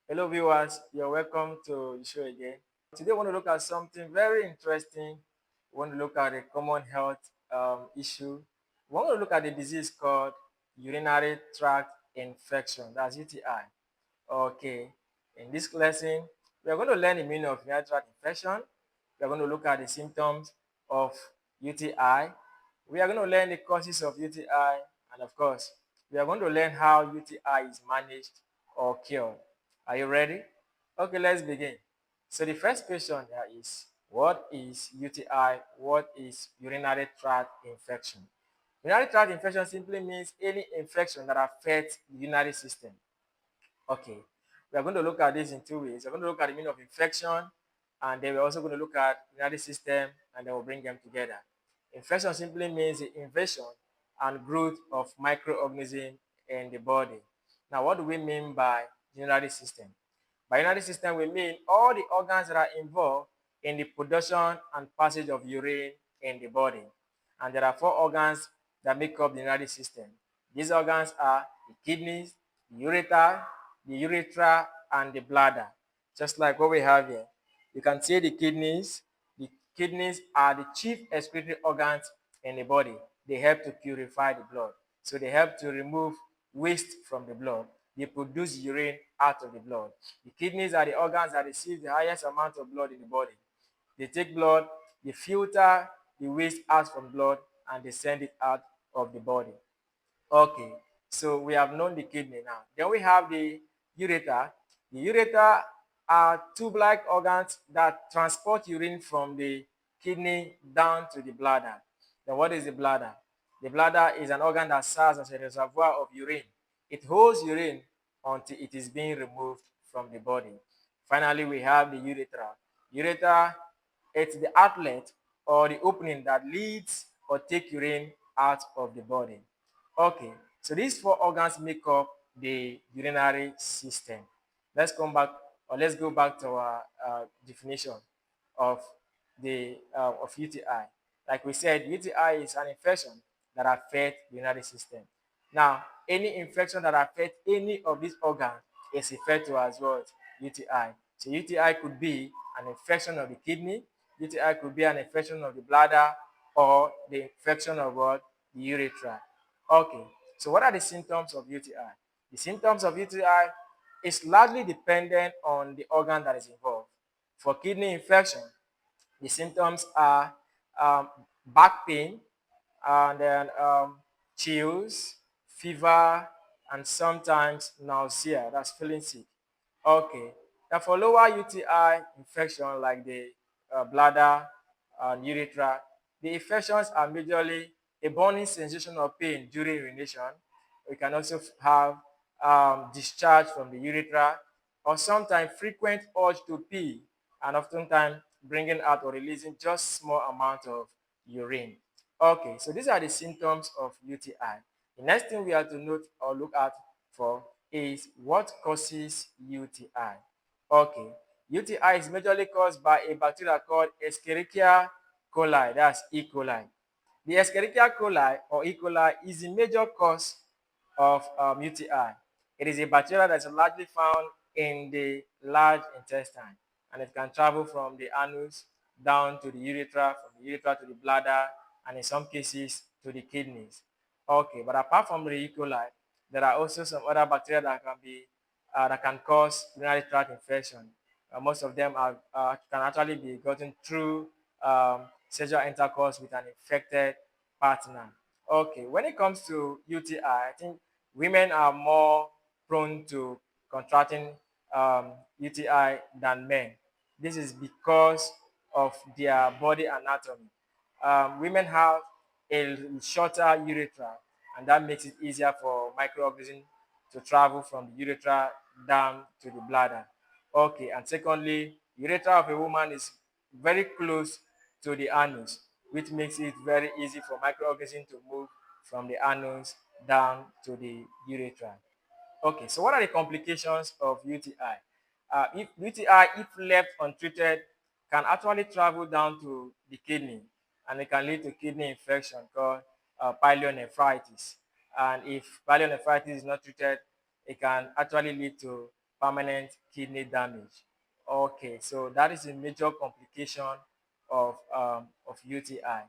Hello, viewers. You're welcome to the show again. Today, we want to look at something very interesting. We want to look at a common health issue. We want to look at a disease called urinary tract infection. That's UTI. Okay. In this lesson, we are going to learn the meaning of urinary tract infection. We are going to look at the symptoms of UTI. We are going to learn the causes of UTI, and of course, we are going to learn how UTI is managed or cured. Are you ready? Okay, let's begin. So the first question here is, what is UTI? What is urinary tract infection? Urinary tract infection simply means any infection that affects the urinary system. Okay, we are going to look at this in two ways. We're going to look at the meaning of infection, and then we're also going to look at urinary system, and then we'll bring them together. Infection simply means the invasion and growth of microorganisms in the body. Now, what do we mean by urinary system? By urinary system, we mean all the organs that are involved in the production and passage of urine in the body. And there are four organs that make up the urinary system. These organs are the kidneys, the ureter, the urethra, and the bladder. Just like what we have here. You can see the kidneys. The kidneys are the chief excretory organs in the body. They help to purify the blood. So they help to remove waste from the blood. They produce urine out of the blood. The kidneys are the organs that receive the highest amount of blood in the body. They take blood, they filter the waste out from blood, and they send it out of the body. Okay, so we have known the kidney now. Then we have the ureter. The ureter are tube-like organs that transport urine from the kidney down to the bladder. Then what is the bladder? The bladder is an organ that serves as a reservoir of urine. It holds urine until it is being removed from the body. Finally, we have the urethra. Urethra, it's the outlet or the opening that leads or take urine out of the body. Okay, so these four organs make up the urinary system. Let's come back, or let's go back to our definition of of UTI. Like we said, UTI is an infection that affects the urinary system. Now, any infection that affects any of these organs is referred to as what? UTI. So UTI could be an infection of the kidney, UTI could be an infection of the bladder, or the infection of what? The urethra. Okay, so what are the symptoms of UTI? The symptoms of UTI is largely dependent on the organ that is involved. For kidney infection, the symptoms are um, back pain, and then chills, fever, and sometimes nausea. That's feeling sick. Okay. Now for lower UTI infection like the bladder and urethra, the infections are majorly a burning sensation of pain during urination. We can also have discharge from the urethra, or sometimes frequent urge to pee, and oftentimes bringing out or releasing just small amount of urine. Okay, so these are the symptoms of UTI. The next thing we have to note or look at for is what causes UTI. Okay, UTI is majorly caused by a bacteria called Escherichia coli, that's E. coli. The Escherichia coli or E. coli is the major cause of UTI. It is a bacteria that is largely found in the large intestine, and it can travel from the anus down to the urethra, from the urethra to the bladder, and in some cases to the kidneys. Okay, but apart from the E. coli, there are also some other bacteria that can be that can cause urinary tract infection. Most of them can actually be gotten through sexual intercourse with an infected partner. Okay, when it comes to UTI, I think women are more prone to contracting UTI than men. This is because of their body anatomy. Women have a shorter urethra, and that makes it easier for microorganisms to travel from the urethra down to the bladder. Okay, and secondly, urethra of a woman is very close to the anus, which makes it very easy for microorganisms to move from the anus down to the urethra. Okay, so what are the complications of UTI? If UTI, if left untreated, can actually travel down to the kidney, and it can lead to kidney infection called pyelonephritis. And if pyelonephritis is not treated, it can actually lead to permanent kidney damage. Okay, so that is a major complication of UTI.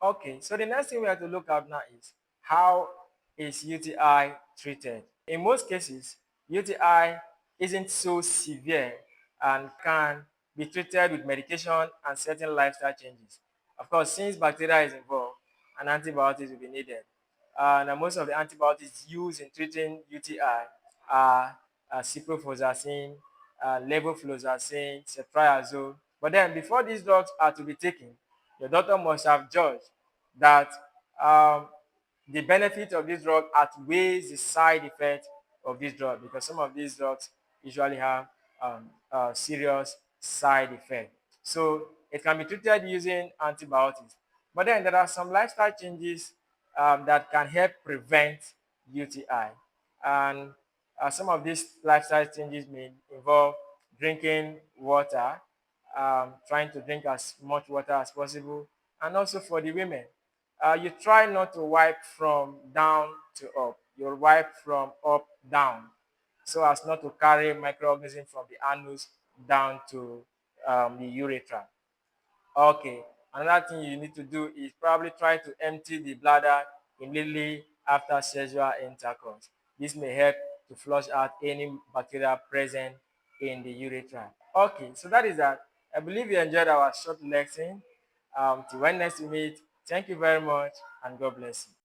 Okay, so the next thing we have to look at now is how is UTI treated? In most cases, UTI isn't so severe and can be treated with medication and certain lifestyle changes. Of course, since bacteria is involved, and antibiotics will be needed. And most of the antibiotics used in treating UTI are ciprofloxacin, levofloxacin, ceftriaxone. But then before these drugs are to be taken, your doctor must have judged that um, the benefit of this drug outweighs the side effect of this drug, because some of these drugs usually have serious side effect. So it can be treated using antibiotics. But then there are some lifestyle changes that can help prevent UTI. And some of these lifestyle changes may involve drinking water, trying to drink as much water as possible, and also for the women, you try not to wipe from down to up. You wipe from up down, so as not to carry microorganisms from the anus down to the urethra. Okay, another thing you need to do is probably try to empty the bladder immediately after sexual intercourse. This may help to flush out any bacteria present in the urethra. Okay, so that is that. I believe you enjoyed our short lesson. Till when next we meet, thank you very much and God bless you.